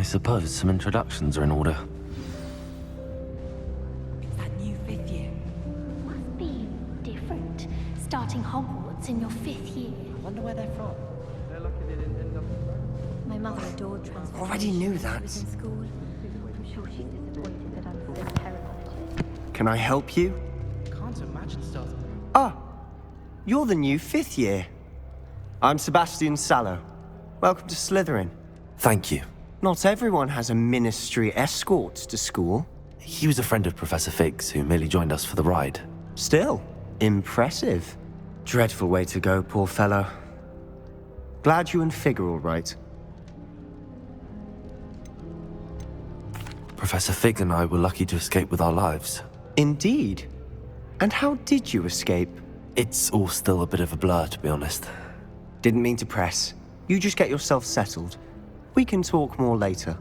I suppose some introductions are in order. It's that new 5th year. Must be different. Starting Hogwarts in your 5th year. I wonder where they're from. They're lucky they didn't end up. My mother adored transformation. Already knew when she that. was in school. I'm sure she's disappointed that I'm so terrible. Can I help you? Can't imagine starting. Ah, you're the new 5th year. I'm Sebastian Sallow. Welcome to Slytherin. Thank you. Not everyone has a ministry escort to school. He was a friend of Professor Fig's who merely joined us for the ride. Still, impressive. Dreadful way to go, poor fellow. Glad you and Fig are all right. Professor Fig and I were lucky to escape with our lives. Indeed. And how did you escape? It's all still a bit of a blur, to be honest. Didn't mean to press. You just get yourself settled. We can talk more later.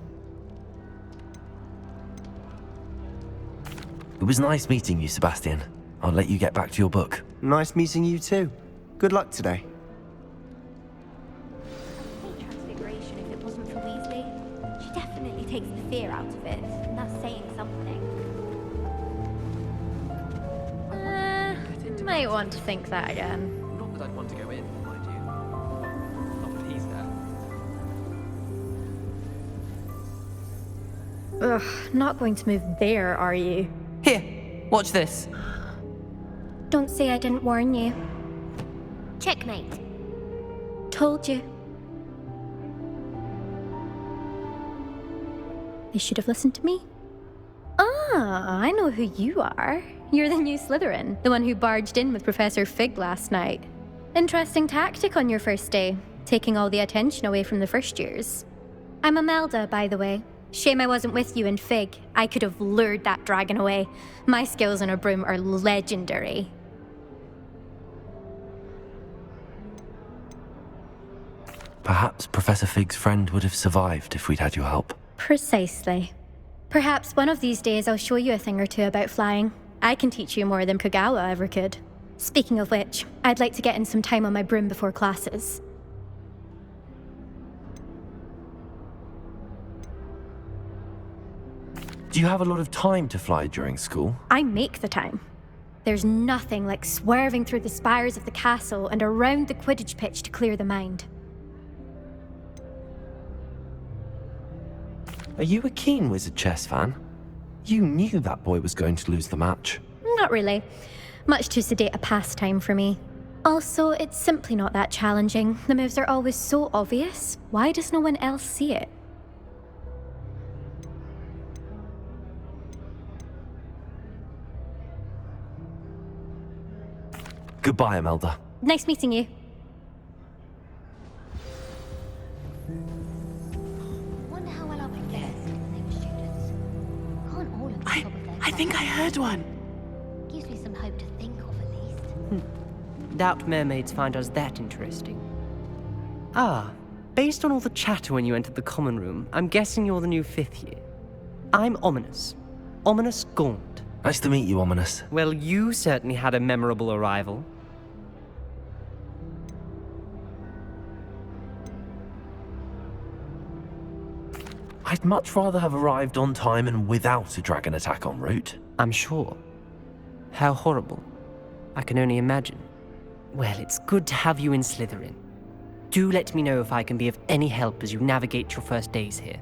It was nice meeting you, Sebastian. I'll let you get back to your book. Nice meeting you too. Good luck today. Transfiguration, if it wasn't for Weasley, she definitely takes the fear out of it, and that's saying something. Might want to think that again. Not that I'd want to go in, mind you. Not that he's there. Ugh, not going to move there, are you? Here, watch this. Don't say I didn't warn you. Checkmate. Told you. They should have listened to me. Ah, I know who you are. You're the new Slytherin, the one who barged in with Professor Fig last night. Interesting tactic on your first day, taking all the attention away from the first years. I'm Imelda, by the way. Shame I wasn't with you in Fig. I could have lured that dragon away. My skills on a broom are legendary. Perhaps Professor Fig's friend would have survived if we'd had your help. Precisely. Perhaps one of these days I'll show you a thing or two about flying. I can teach you more than Kogawa ever could. Speaking of which, I'd like to get in some time on my broom before classes. Do you have a lot of time to fly during school? I make the time. There's nothing like swerving through the spires of the castle and around the Quidditch pitch to clear the mind. Are you a keen Wizard chess fan? You knew that boy was going to lose the match. Not really. Much too sedate a pastime for me. Also, it's simply not that challenging. The moves are always so obvious. Why does no one else see it? Goodbye, Imelda. Nice meeting you. Wonder how well I would get with students. Can't all of them I think I heard one. Gives me some hope to think of at least. Doubt mermaids find us that interesting. Ah, based on all the chatter when you entered the common room, I'm guessing you're the new 5th year. I'm Ominous. Ominous Gaunt. Nice to meet you, Ominous. Well, you certainly had a memorable arrival. I'd much rather have arrived on time and without a dragon attack en route. I'm sure. How horrible. I can only imagine. Well, it's good to have you in Slytherin. Do let me know if I can be of any help as you navigate your first days here.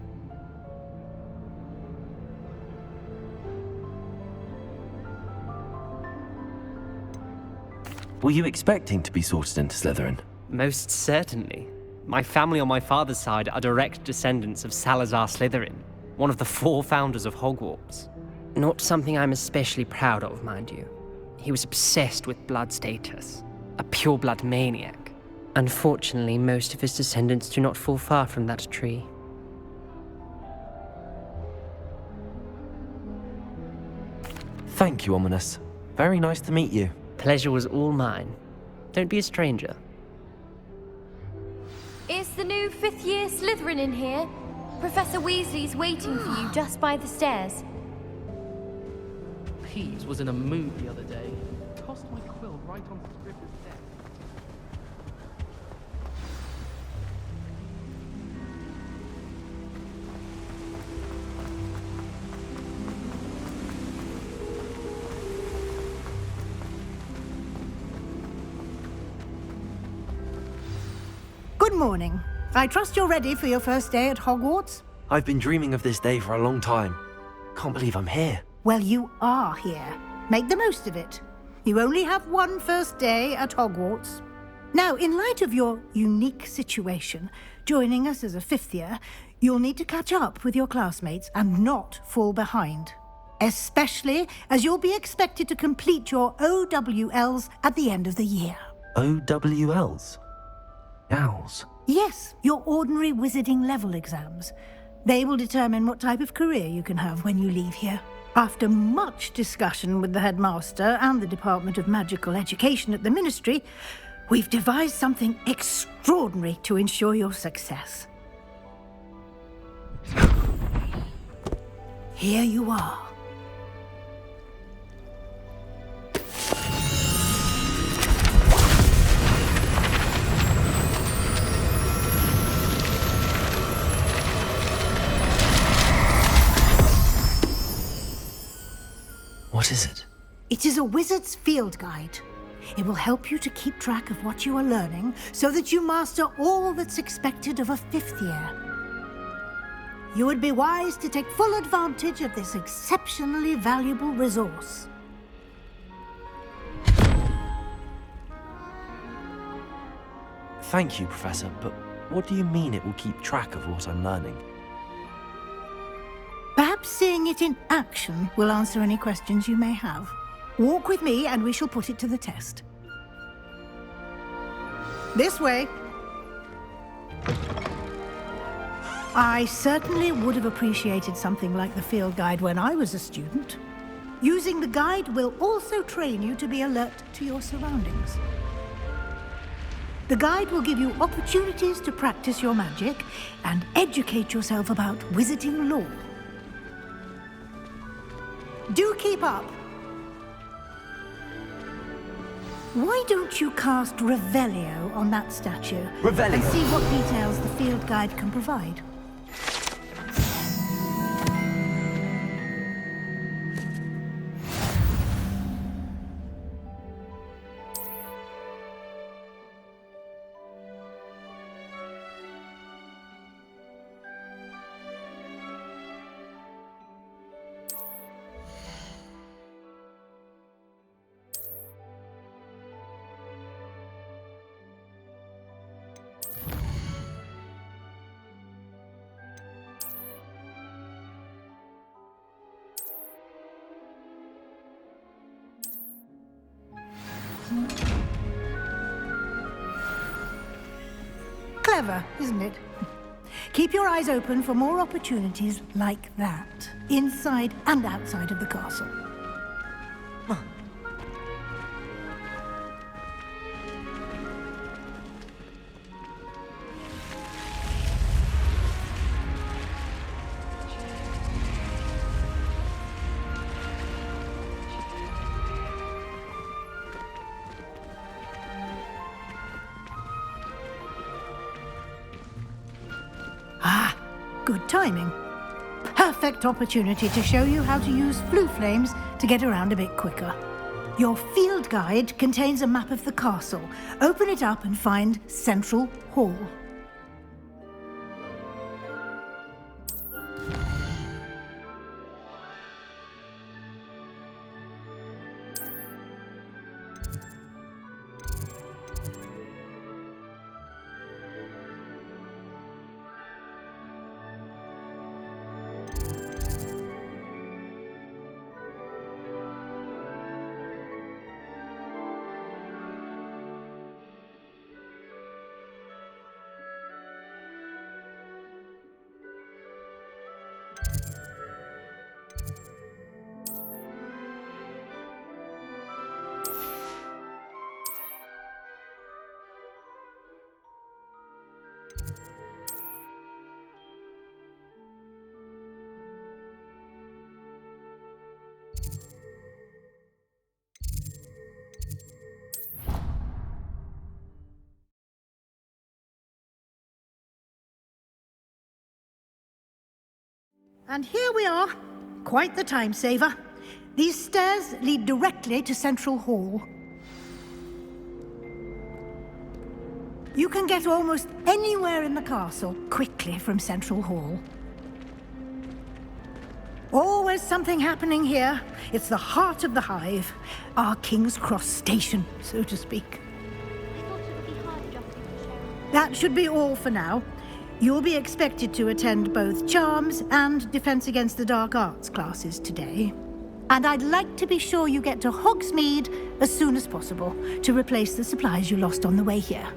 Were you expecting to be sorted into Slytherin? Most certainly. My family on my father's side are direct descendants of Salazar Slytherin, one of the 4 founders of Hogwarts. Not something I'm especially proud of, mind you. He was obsessed with blood status, a pure-blood maniac. Unfortunately, most of his descendants do not fall far from that tree. Thank you, Ominous. Very nice to meet you. Pleasure was all mine. Don't be a stranger. Is the new 5th year Slytherin in here? Professor Weasley's waiting for you just by the stairs. Peeves was in a mood the other day. Tossed my quill right onto Scribner's desk. Good morning. I trust you're ready for your first day at Hogwarts? I've been dreaming of this day for a long time. Can't believe I'm here. Well, you are here. Make the most of it. You only have one first day at Hogwarts. Now, in light of your unique situation, joining us as a fifth year, you'll need to catch up with your classmates and not fall behind. Especially as you'll be expected to complete your OWLs at the end of the year. OWLs? Owls? Yes, your ordinary wizarding level exams. They will determine what type of career you can have when you leave here. After much discussion with the headmaster and the Department of Magical Education at the Ministry, we've devised something extraordinary to ensure your success. Here you are. What is it? It is a wizard's field guide. It will help you to keep track of what you are learning so that you master all that's expected of a fifth year. You would be wise to take full advantage of this exceptionally valuable resource. Thank you, Professor, but what do you mean it will keep track of what I'm learning? Perhaps seeing it in action will answer any questions you may have. Walk with me and we shall put it to the test. This way. I certainly would have appreciated something like the field guide when I was a student. Using the guide will also train you to be alert to your surroundings. The guide will give you opportunities to practice your magic and educate yourself about wizarding lore. Do keep up. Why don't you cast Revelio on that statue? Revelio? And see what details the field guide can provide. Clever, isn't it? Keep your eyes open for more opportunities like that, inside and outside of the castle. Good timing. Perfect opportunity to show you how to use flue flames to get around a bit quicker. Your field guide contains a map of the castle. Open it up and find Central Hall. And here we are. Quite the time saver. These stairs lead directly to Central Hall. You can get almost anywhere in the castle quickly from Central Hall. Always something happening here. It's the heart of the hive. Our King's Cross station, so to speak. That should be all for now. You'll be expected to attend both Charms and Defense Against the Dark Arts classes today. And I'd like to be sure you get to Hogsmeade as soon as possible to replace the supplies you lost on the way here.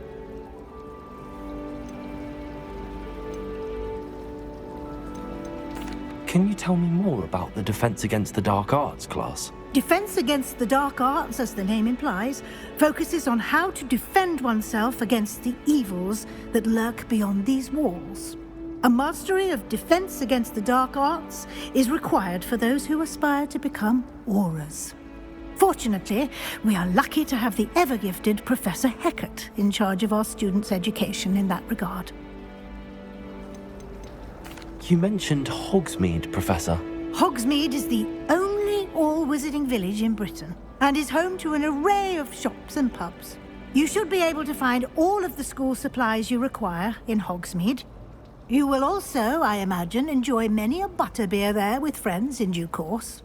Can you tell me more about the Defense Against the Dark Arts class? Defense Against the Dark Arts, as the name implies, focuses on how to defend oneself against the evils that lurk beyond these walls. A mastery of Defense Against the Dark Arts is required for those who aspire to become Auras. Fortunately, we are lucky to have the ever-gifted Professor Hecat in charge of our students' education in that regard. You mentioned Hogsmeade, Professor. Hogsmeade is the only all-wizarding village in Britain and is home to an array of shops and pubs. You should be able to find all of the school supplies you require in Hogsmeade. You will also, I imagine, enjoy many a butterbeer there with friends in due course.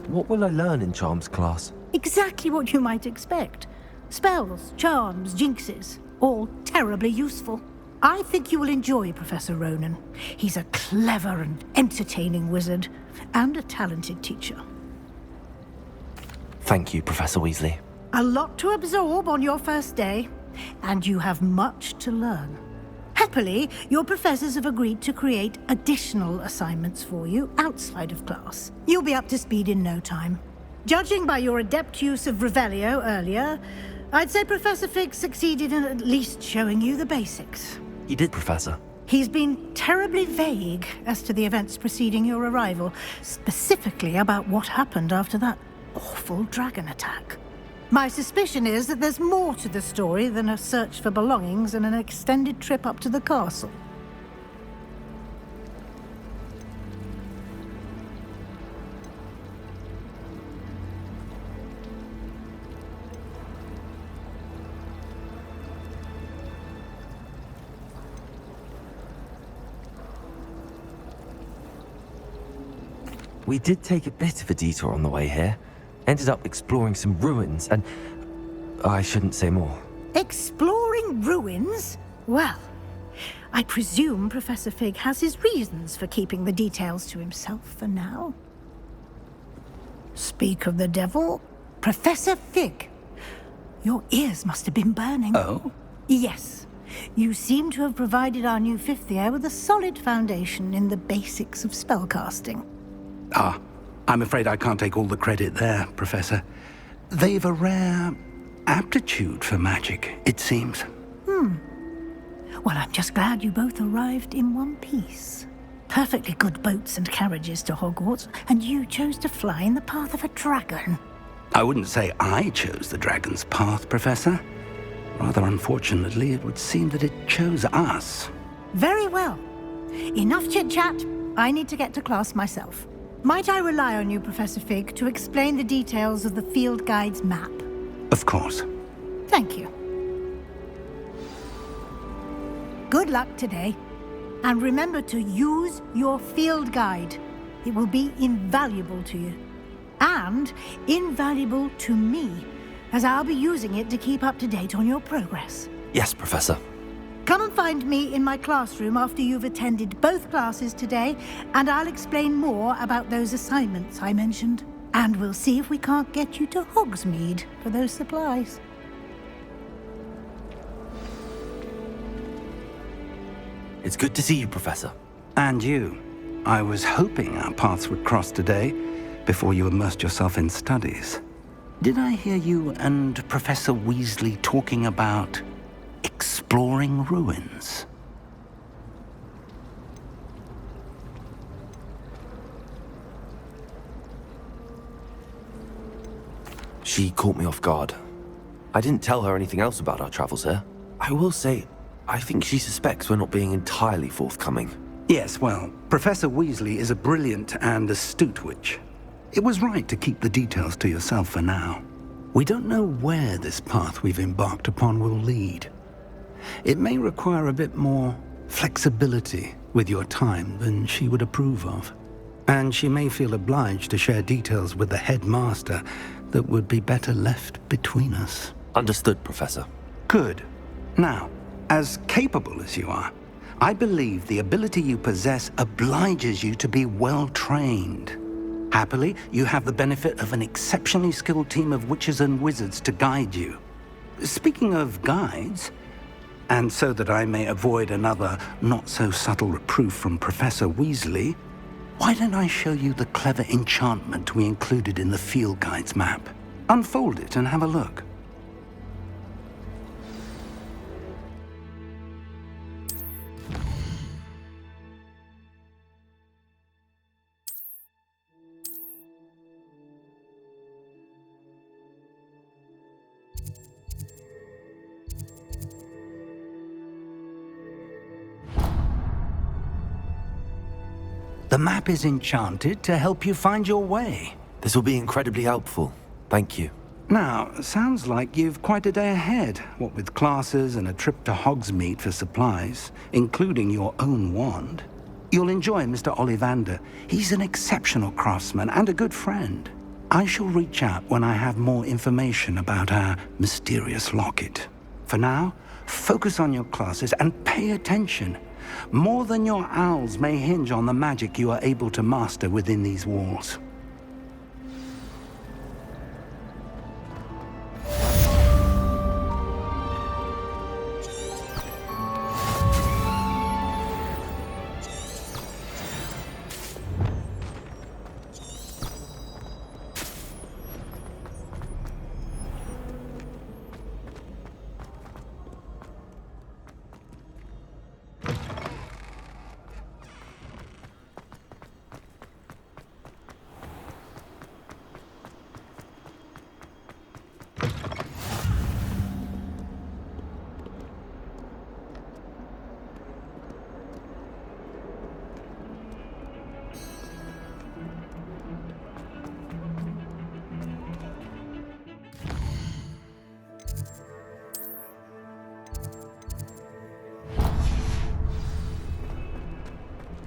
What will I learn in Charms class? Exactly what you might expect. Spells, charms, jinxes, all terribly useful. I think you will enjoy Professor Ronan. He's a clever and entertaining wizard, and a talented teacher. Thank you, Professor Weasley. A lot to absorb on your first day, and you have much to learn. Happily, your professors have agreed to create additional assignments for you outside of class. You'll be up to speed in no time. Judging by your adept use of Revelio earlier, I'd say Professor Fig succeeded in at least showing you the basics. He did, Professor. He's been terribly vague as to the events preceding your arrival, specifically about what happened after that awful dragon attack. My suspicion is that there's more to the story than a search for belongings and an extended trip up to the castle. We did take a bit of a detour on the way here. Ended up exploring some ruins and... I shouldn't say more. Exploring ruins? Well, I presume Professor Fig has his reasons for keeping the details to himself for now. Speak of the devil, Professor Fig. Your ears must have been burning. Oh? Yes. You seem to have provided our new fifth year with a solid foundation in the basics of spellcasting. Ah, I'm afraid I can't take all the credit there, Professor. They've a rare aptitude for magic, it seems. Well, I'm just glad you both arrived in one piece. Perfectly good boats and carriages to Hogwarts, and you chose to fly in the path of a dragon. I wouldn't say I chose the dragon's path, Professor. Rather unfortunately, it would seem that it chose us. Very well. Enough chit-chat. I need to get to class myself. Might I rely on you, Professor Fig, to explain the details of the field guide's map? Of course. Thank you. Good luck today. And remember to use your field guide. It will be invaluable to you. And invaluable to me, as I'll be using it to keep up to date on your progress. Yes, Professor. Come and find me in my classroom after you've attended both classes today, and I'll explain more about those assignments I mentioned. And we'll see if we can't get you to Hogsmeade for those supplies. It's good to see you, Professor. And you. I was hoping our paths would cross today, before you immersed yourself in studies. Did I hear you and Professor Weasley talking about exploring ruins? She caught me off guard. I didn't tell her anything else about our travels here. I will say, I think she suspects we're not being entirely forthcoming. Yes, well, Professor Weasley is a brilliant and astute witch. It was right to keep the details to yourself for now. We don't know where this path we've embarked upon will lead. It may require a bit more flexibility with your time than she would approve of. And she may feel obliged to share details with the headmaster that would be better left between us. Understood, Professor. Good. Now, as capable as you are, I believe the ability you possess obliges you to be well-trained. Happily, you have the benefit of an exceptionally skilled team of witches and wizards to guide you. Speaking of guides, and so that I may avoid another not-so-subtle reproof from Professor Weasley, why don't I show you the clever enchantment we included in the field guide's map? Unfold it and have a look. The map is enchanted to help you find your way. This will be incredibly helpful. Thank you. Now, sounds like you've quite a day ahead, what with classes and a trip to Hogsmeade for supplies, including your own wand. You'll enjoy Mr. Ollivander. He's an exceptional craftsman and a good friend. I shall reach out when I have more information about our mysterious locket. For now, focus on your classes and pay attention. More than your owls may hinge on the magic you are able to master within these walls.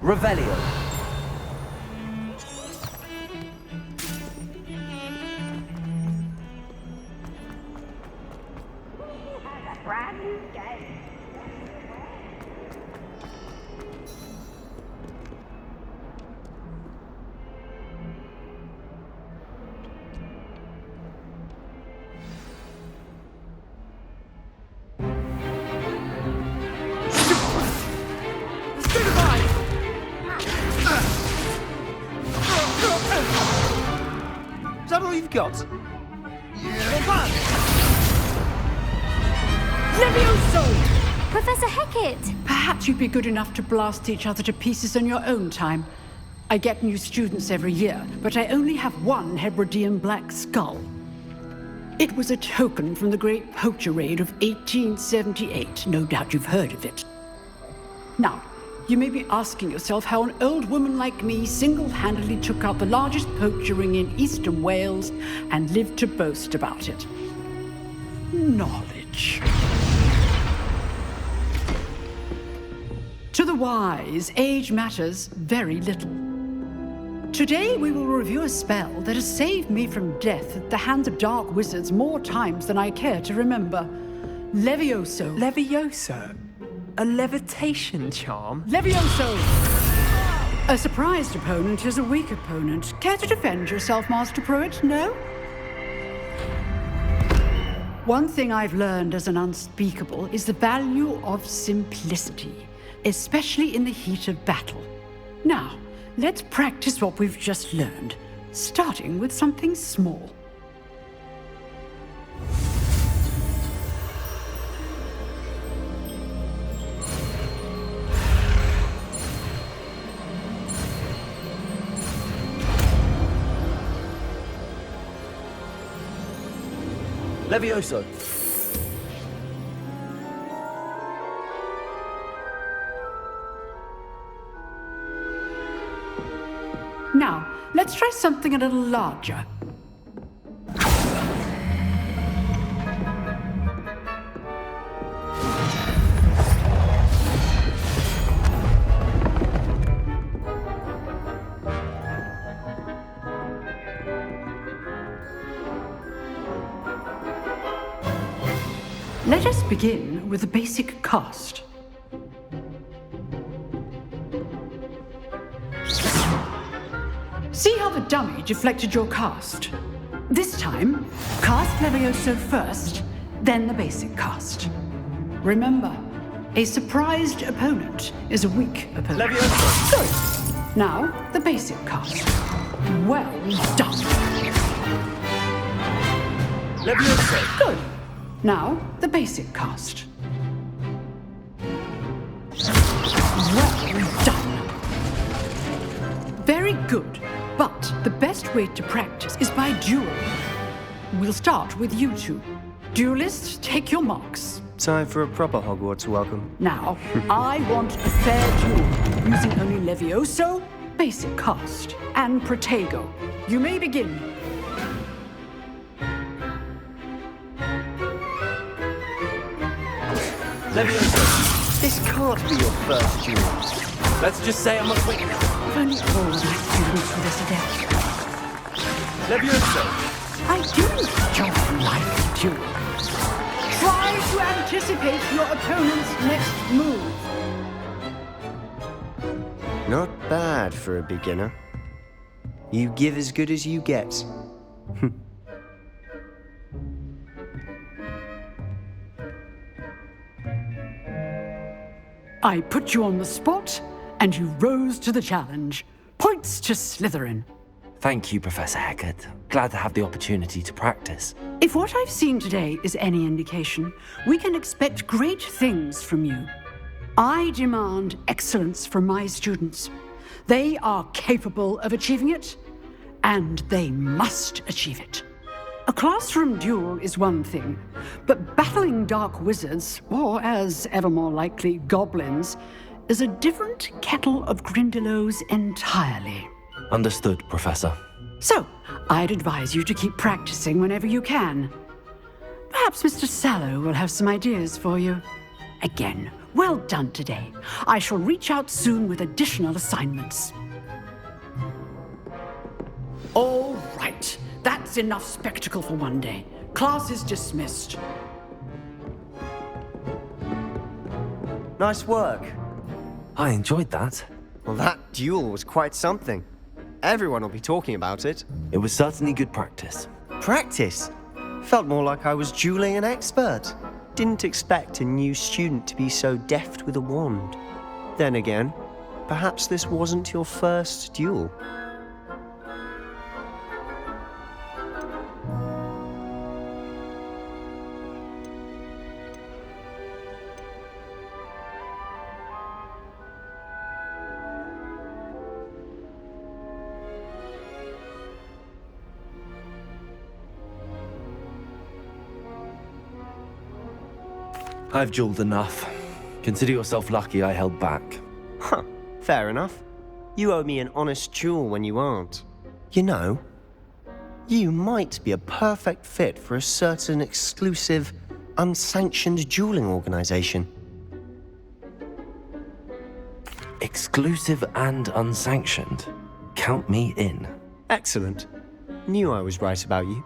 Revelio. Is that all you've got? Levioso! Professor Hecat! Perhaps you'd be good enough to blast each other to pieces on your own time. I get new students every year, but I only have one Hebridean black skull. It was a token from the Great Poacher Raid of 1878. No doubt you've heard of it. Now, you may be asking yourself how an old woman like me single-handedly took out the largest poacher ring in eastern Wales and lived to boast about it. Knowledge. To the wise, age matters very little. Today we will review a spell that has saved me from death at the hands of dark wizards more times than I care to remember. Levioso. Levioso? A levitation charm? Levioso! A surprised opponent is a weak opponent. Care to defend yourself, Master Pruitt? No? One thing I've learned as an unspeakable is the value of simplicity, especially in the heat of battle. Now, let's practice what we've just learned, starting with something small. Levioso. Now, let's try something a little larger. Let us begin with the basic cast. See how the dummy deflected your cast? This time, cast Levioso first, then the basic cast. Remember, a surprised opponent is a weak opponent. Levioso! Good. Now, the basic cast. Well done. Levioso! Good. Now, the basic cast. Well done. Very good. But the best way to practice is by duel. We'll start with you two. Duelists, take your marks. Time for a proper Hogwarts welcome. Now, I want a fair duel, using only Levioso, basic cast, and Protego. You may begin. Levioso, this can't be your first duel. Let's just say I'm a quick. I've only always students for this event. Levioso! I do don't like duel. Try to anticipate your opponent's next move. Not bad for a beginner. You give as good as you get. I put you on the spot, and you rose to the challenge. Points to Slytherin. Thank you, Professor Hecat. Glad to have the opportunity to practice. If what I've seen today is any indication, we can expect great things from you. I demand excellence from my students. They are capable of achieving it, and they must achieve it. A classroom duel is one thing, but battling dark wizards, or as ever more likely, goblins, is a different kettle of Grindylows entirely. Understood, Professor. So, I'd advise you to keep practicing whenever you can. Perhaps Mr. Sallow will have some ideas for you. Again, well done today. I shall reach out soon with additional assignments. All right. That's enough spectacle for one day. Class is dismissed. Nice work. I enjoyed that. Well, that duel was quite something. Everyone will be talking about it. It was certainly good practice. Practice? Felt more like I was dueling an expert. Didn't expect a new student to be so deft with a wand. Then again, perhaps this wasn't your first duel. I've dueled enough. Consider yourself lucky I held back. Huh, fair enough. You owe me an honest duel when you aren't. You know, you might be a perfect fit for a certain exclusive, unsanctioned dueling organization. Exclusive and unsanctioned. Count me in. Excellent. Knew I was right about you.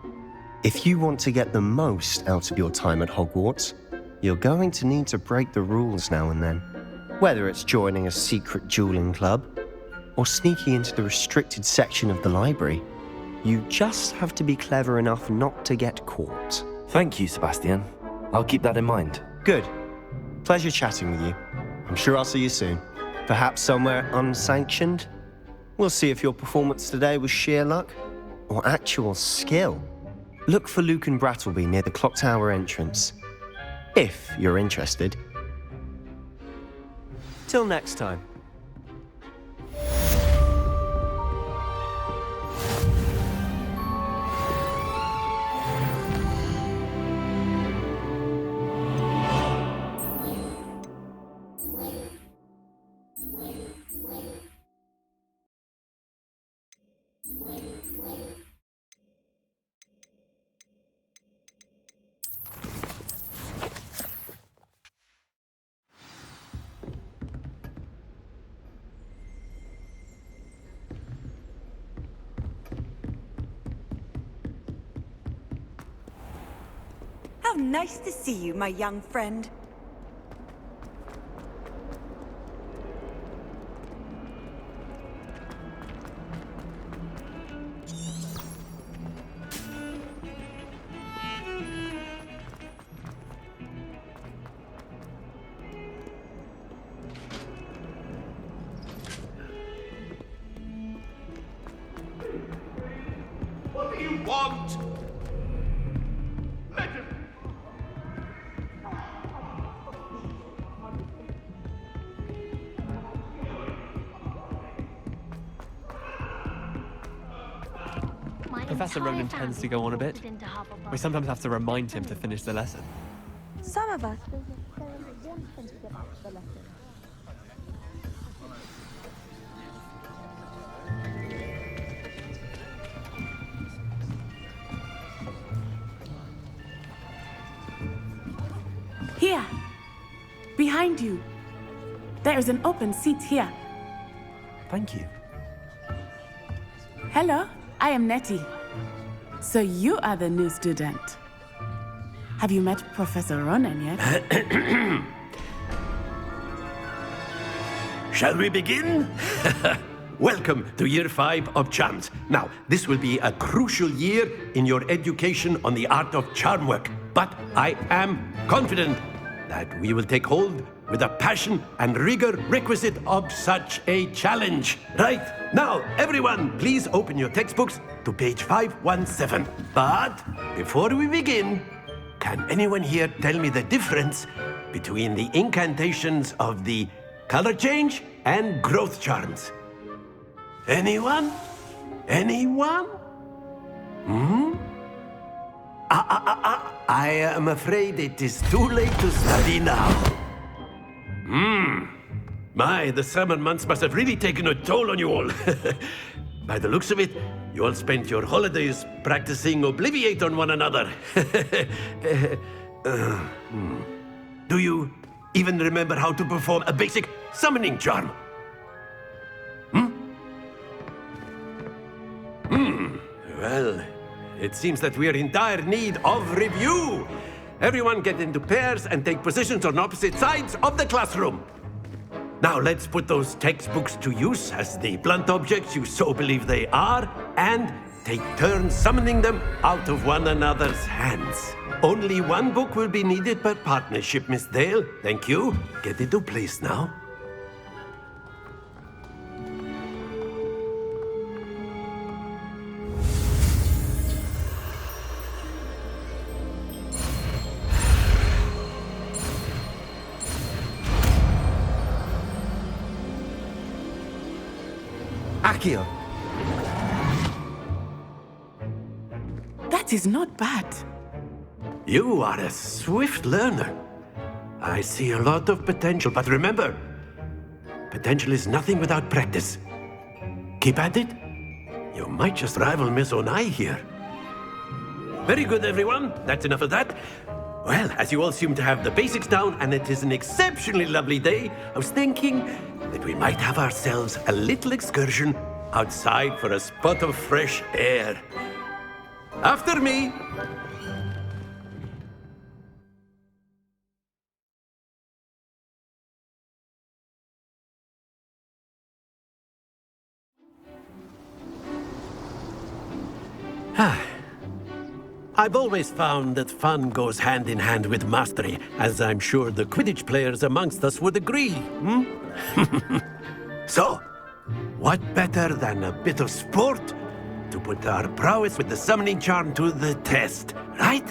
If you want to get the most out of your time at Hogwarts, you're going to need to break the rules now and then. Whether it's joining a secret dueling club, or sneaking into the restricted section of the library, you just have to be clever enough not to get caught. Thank you, Sebastian. I'll keep that in mind. Good. Pleasure chatting with you. I'm sure I'll see you soon. Perhaps somewhere unsanctioned? We'll see if your performance today was sheer luck, or actual skill. Look for Luke and Brattleby near the clock tower entrance. If you're interested. Till next time. How nice to see you, my young friend. What do you want? Let him... Professor Ronan tends to go on a bit. We sometimes have to remind him to finish the lesson. Some of us. Here! Behind you! There is an open seat here. Thank you. Hello, I am Nettie. So you are the new student. Have you met Professor Ronan yet? Shall we begin? Welcome to Year 5 of Charms. Now, this will be a crucial year in your education on the art of charm work. But I am confident that we will take hold with the passion and rigor requisite of such a challenge. Right, now, everyone, please open your textbooks to page 517. But before we begin, can anyone here tell me the difference between the incantations of the color change and growth charms? Anyone? Anyone? I am afraid it is too late to study now. My, the summer months must have really taken a toll on you all. By the looks of it, you all spent your holidays practicing Obliviate on one another. Do you even remember how to perform a basic summoning charm? Well, it seems that we are in dire need of review. Everyone get into pairs and take positions on opposite sides of the classroom. Now let's put those textbooks to use as the blunt objects you so believe they are, and take turns summoning them out of one another's hands. Only one book will be needed per partnership, Miss Dale. Thank you. Get into place now. Accio. That is not bad. You are a swift learner. I see a lot of potential, but remember, potential is nothing without practice. Keep at it. You might just rival Miss Onai here. Very good, everyone. That's enough of that. Well, as you all seem to have the basics down, and it is an exceptionally lovely day, I was thinking that we might have ourselves a little excursion outside for a spot of fresh air. After me! I've always found that fun goes hand in hand with mastery, as I'm sure the Quidditch players amongst us would agree. So, what better than a bit of sport to put our prowess with the summoning charm to the test, right?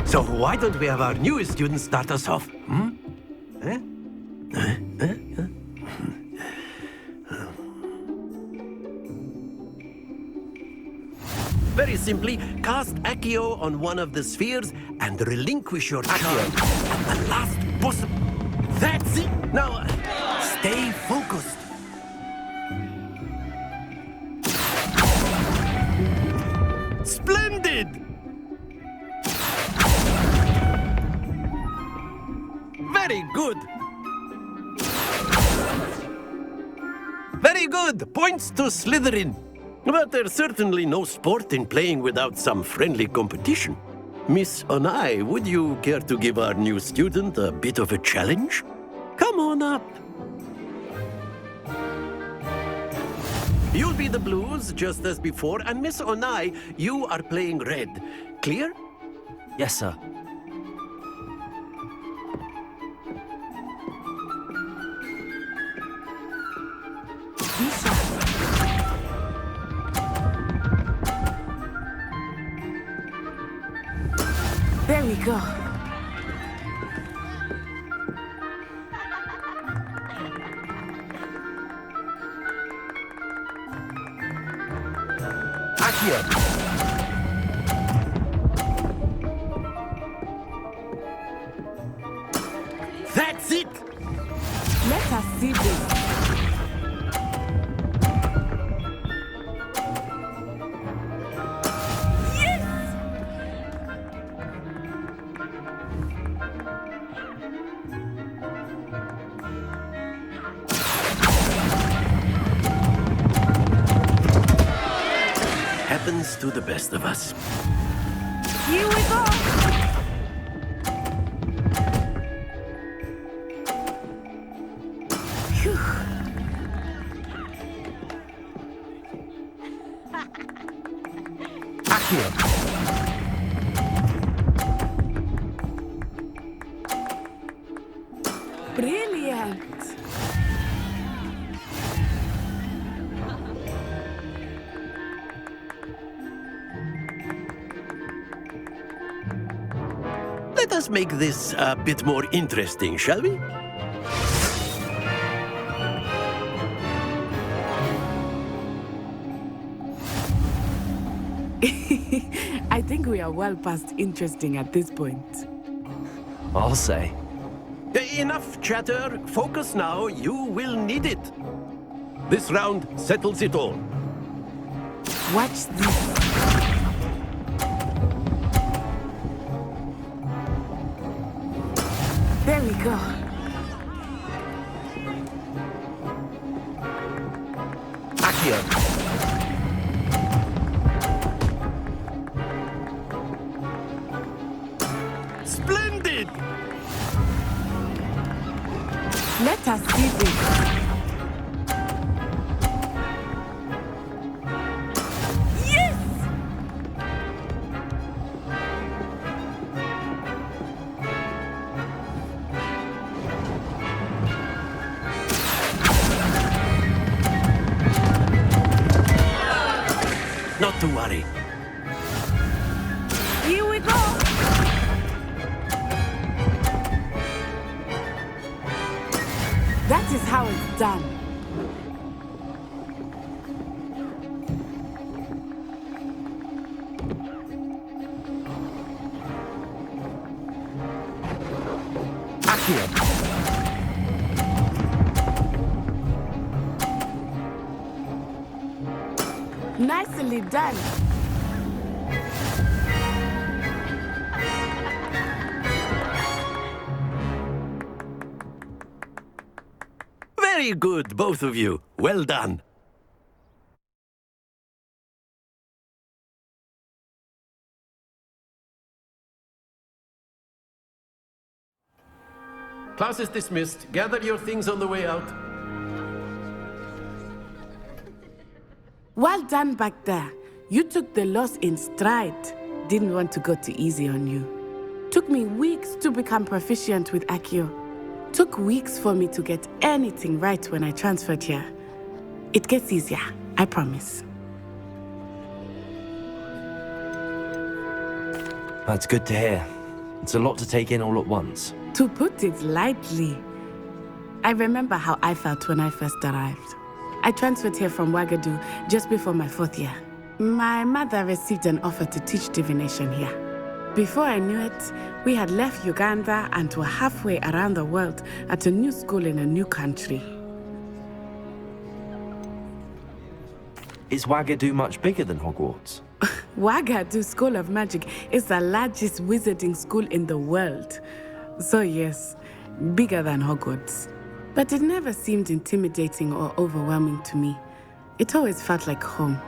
So why don't we have our newest student start us off? Very simply, cast Accio on one of the spheres and relinquish your charm at the last possible... That's it! Now, stay focused. Splendid! Very good. Very good. Points to Slytherin. But there's certainly no sport in playing without some friendly competition. Miss Onai, would you care to give our new student a bit of a challenge? Come on up. You'll be the blues, just as before, and Miss Onai, you are playing red. Clear? Yes, sir. There we go. Accio. That's it! Let us see this. Happens to the best of us. Here we go. Phew. Accio. Brilliant. Let us make this a bit more interesting, shall we? I think we are well past interesting at this point. I'll say. Enough chatter. Focus now. You will need it. This round settles it all. Watch this. There we go. Accio. Splendid! Let us see this. Not to worry. Here we go. That is how it's done. Accio. Nicely done. Very good, both of you. Well done. Class is dismissed. Gather your things on the way out. Well done back there. You took the loss in stride. Didn't want to go too easy on you. Took me weeks to become proficient with Accio. Took weeks for me to get anything right when I transferred here. It gets easier, I promise. That's good to hear. It's a lot to take in all at once. To put it lightly, I remember how I felt when I first arrived. I transferred here from Wagadu just before my 4th year. My mother received an offer to teach divination here. Before I knew it, we had left Uganda and were halfway around the world at a new school in a new country. Is Wagadu much bigger than Hogwarts? Wagadu School of Magic is the largest wizarding school in the world. So yes, bigger than Hogwarts. But it never seemed intimidating or overwhelming to me. It always felt like home.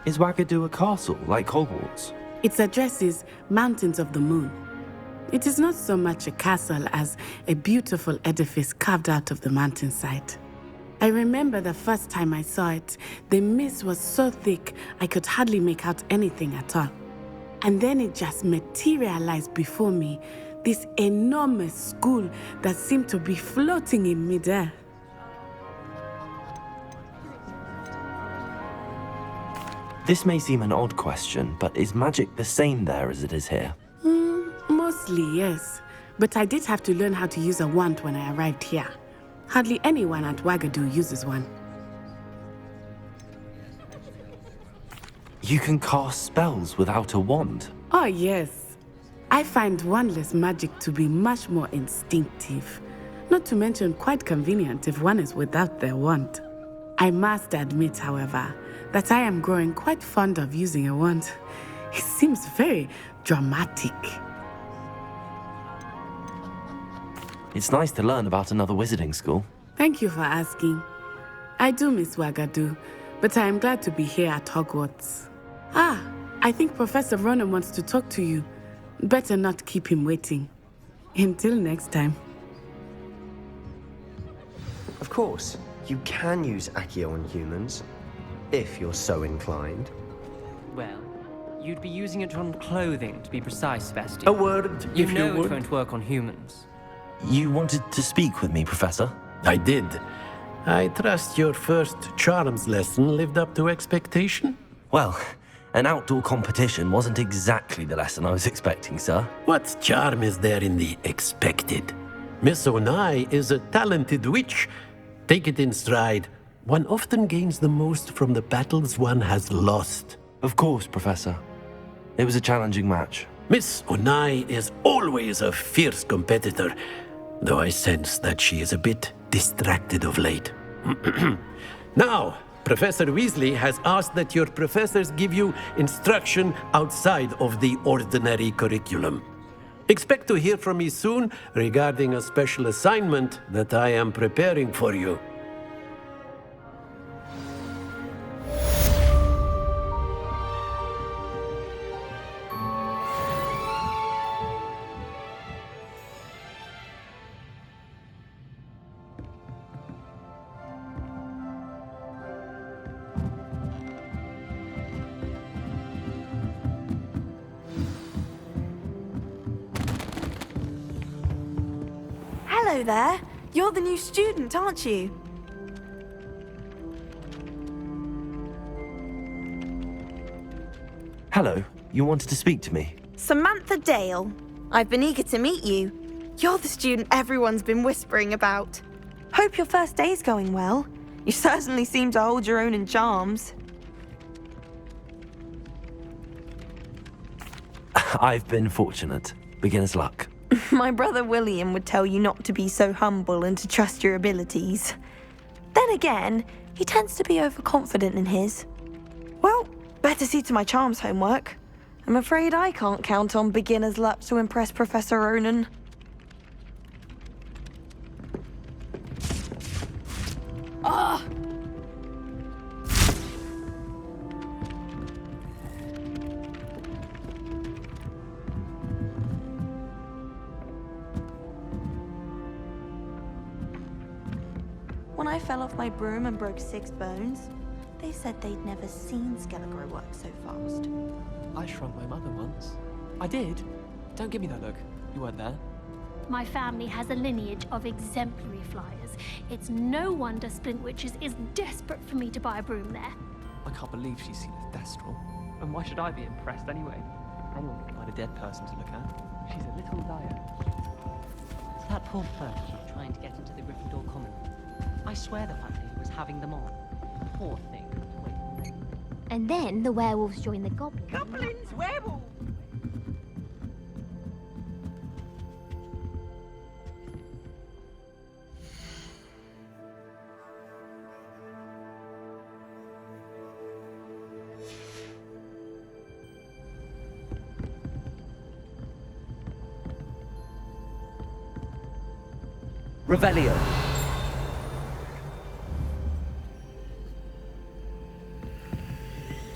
Is Wagadu a castle, like Hogwarts? Its address is Mountains of the Moon. It is not so much a castle as a beautiful edifice carved out of the mountainside. I remember the first time I saw it, the mist was so thick I could hardly make out anything at all. And then it just materialized before me, this enormous school that seemed to be floating in midair. This may seem an odd question, but is magic the same there as it is here? Mostly, yes. But I did have to learn how to use a wand when I arrived here. Hardly anyone at Wagadu uses one. You can cast spells without a wand? Oh, yes. I find wandless magic to be much more instinctive. Not to mention quite convenient if one is without their wand. I must admit, however, that I am growing quite fond of using a wand. It seems very dramatic. It's nice to learn about another wizarding school. Thank you for asking. I do miss Wagadu, but I am glad to be here at Hogwarts. I think Professor Ronan wants to talk to you. Better not keep him waiting. Until next time. Of course, you can use Accio on humans, if you're so inclined. Well, you'd be using it on clothing, to be precise, Sebastian. A word, You if know you would. it won't work on humans. You wanted to speak with me, Professor? I did. I trust your first charms lesson lived up to expectation? Well, an outdoor competition wasn't exactly the lesson I was expecting, sir. What charm is there in the expected? Miss Onai is a talented witch. Take it in stride. One often gains the most from the battles one has lost. Of course, Professor. It was a challenging match. Miss Onai is always a fierce competitor, though I sense that she is a bit distracted of late. Now, Professor Weasley has asked that your professors give you instruction outside of the ordinary curriculum. Expect to hear from me soon regarding a special assignment that I am preparing for you. Hello there. You're the new student, aren't you? Hello, you wanted to speak to me? Samantha Dale. I've been eager to meet you. You're the student everyone's been whispering about. Hope your first day's going well. You certainly seem to hold your own in charms. I've been fortunate. Beginner's luck. My brother William would tell you not to be so humble and to trust your abilities. Then again, he tends to be overconfident in his. Well, better see to my charms homework. I'm afraid I can't count on beginner's luck to impress Professor Ronan. Ah! When I fell off my broom and broke 6 bones, they said they'd never seen Skelegrow work so fast. I shrunk my mother once. I did. Don't give me that look. You weren't there. My family has a lineage of exemplary flyers. It's no wonder Splintwitches is desperate for me to buy a broom there. I can't believe she's seen a Thestral. And why should I be impressed anyway? Anyone can find a dead person to look at. She's a little liar. It's that poor Prodigy trying to get into the Gryffindor Common. I swear the family was having them on. Poor thing. And then the werewolves join the goblins. Goblins, werewolves! Revelio.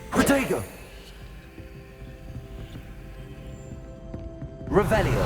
Protego! Revelio.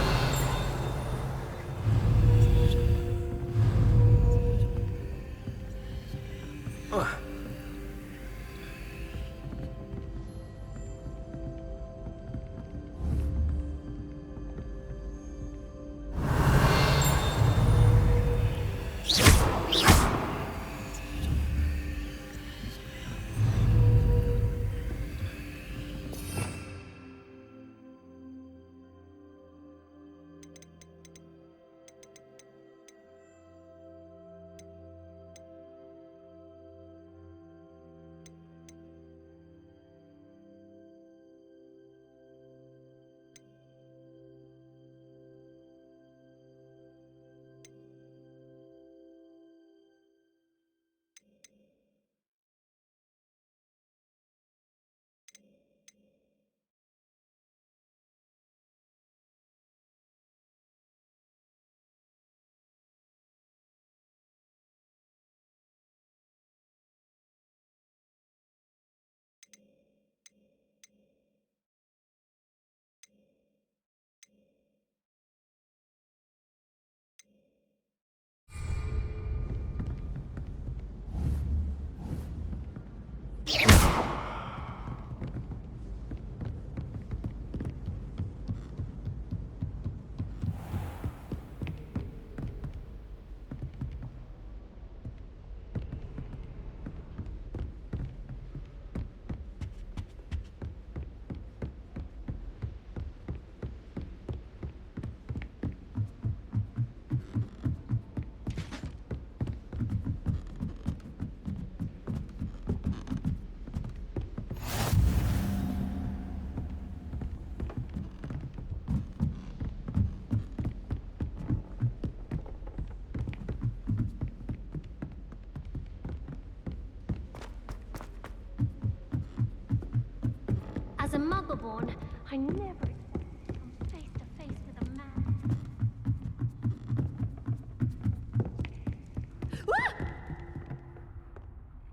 As a mother-born, I never expected to come face to face with a man.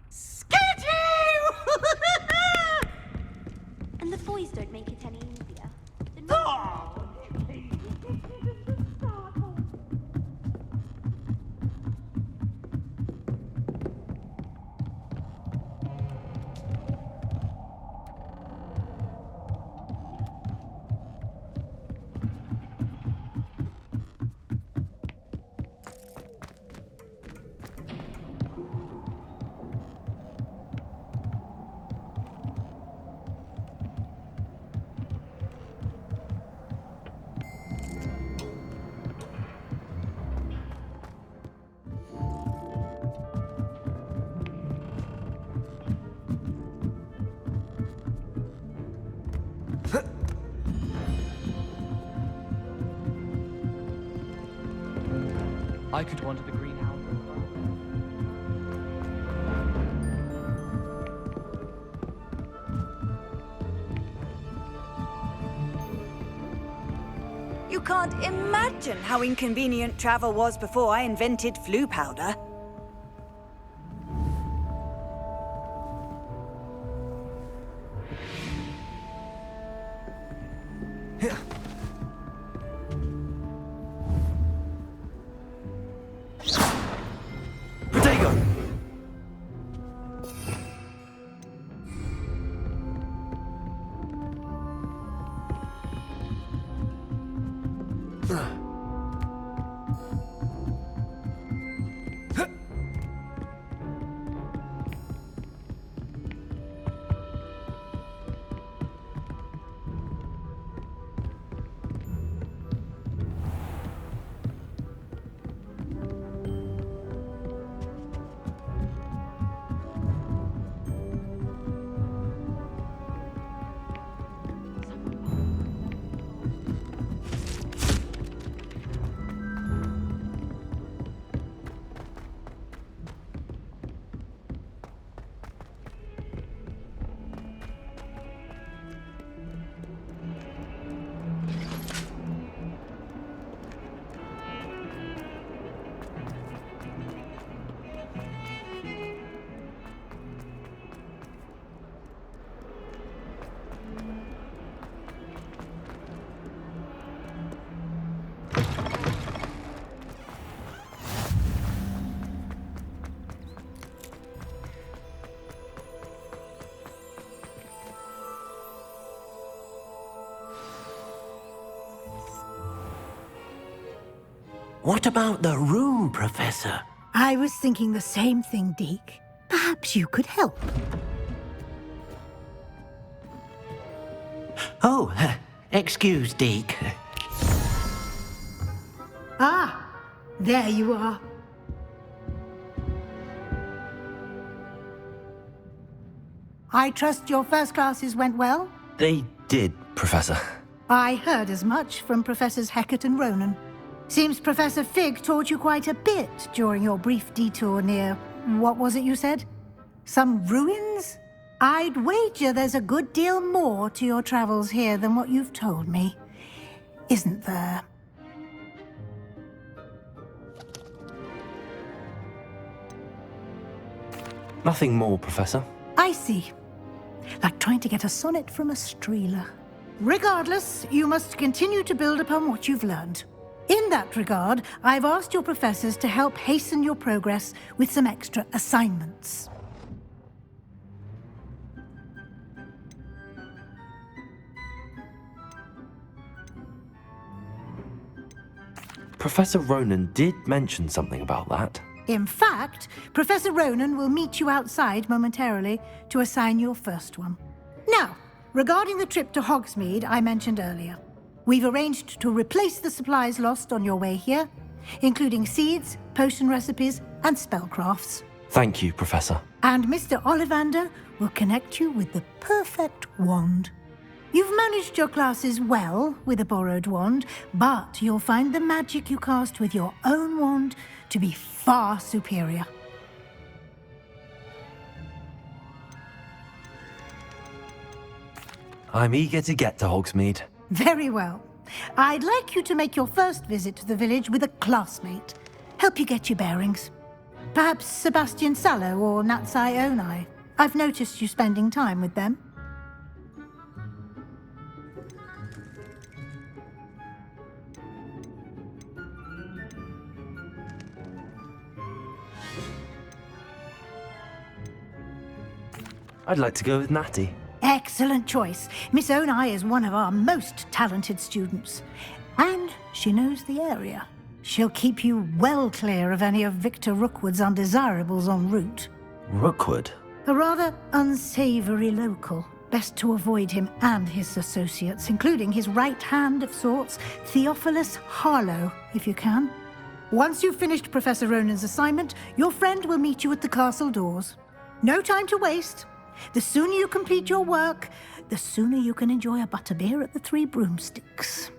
Scared you! And the boys don't make it any easier. I could wander the greenhouse. You can't imagine how inconvenient travel was before I invented flu powder. What about the room, Professor? I was thinking the same thing, Deke. Perhaps you could help. Oh, excuse, Deke. Ah, there you are. I trust your first classes went well? They did, Professor. I heard as much from Professors Hecat and Ronan. Seems Professor Fig taught you quite a bit during your brief detour near... what was it you said? Some ruins? I'd wager there's a good deal more to your travels here than what you've told me. Isn't there? Nothing more, Professor. I see. Like trying to get a sonnet from a streeler. Regardless, you must continue to build upon what you've learned. In that regard, I've asked your professors to help hasten your progress with some extra assignments. Professor Ronan did mention something about that. In fact, Professor Ronan will meet you outside momentarily to assign your first one. Now, regarding the trip to Hogsmeade I mentioned earlier, we've arranged to replace the supplies lost on your way here, including seeds, potion recipes, and spellcrafts. Thank you, Professor. And Mr. Ollivander will connect you with the perfect wand. You've managed your classes well with a borrowed wand, but you'll find the magic you cast with your own wand to be far superior. I'm eager to get to Hogsmeade. Very well. I'd like you to make your first visit to the village with a classmate. Help you get your bearings. Perhaps Sebastian Sallow or Natsai Onai. I've noticed you spending time with them. I'd like to go with Natty. Excellent choice. Miss Onai is one of our most talented students. And she knows the area. She'll keep you well clear of any of Victor Rookwood's undesirables en route. Rookwood? A rather unsavory local. Best to avoid him and his associates, including his right hand of sorts, Theophilus Harlow, if you can. Once you've finished Professor Ronan's assignment, your friend will meet you at the castle doors. No time to waste. The sooner you complete your work, the sooner you can enjoy a butterbeer at the Three Broomsticks.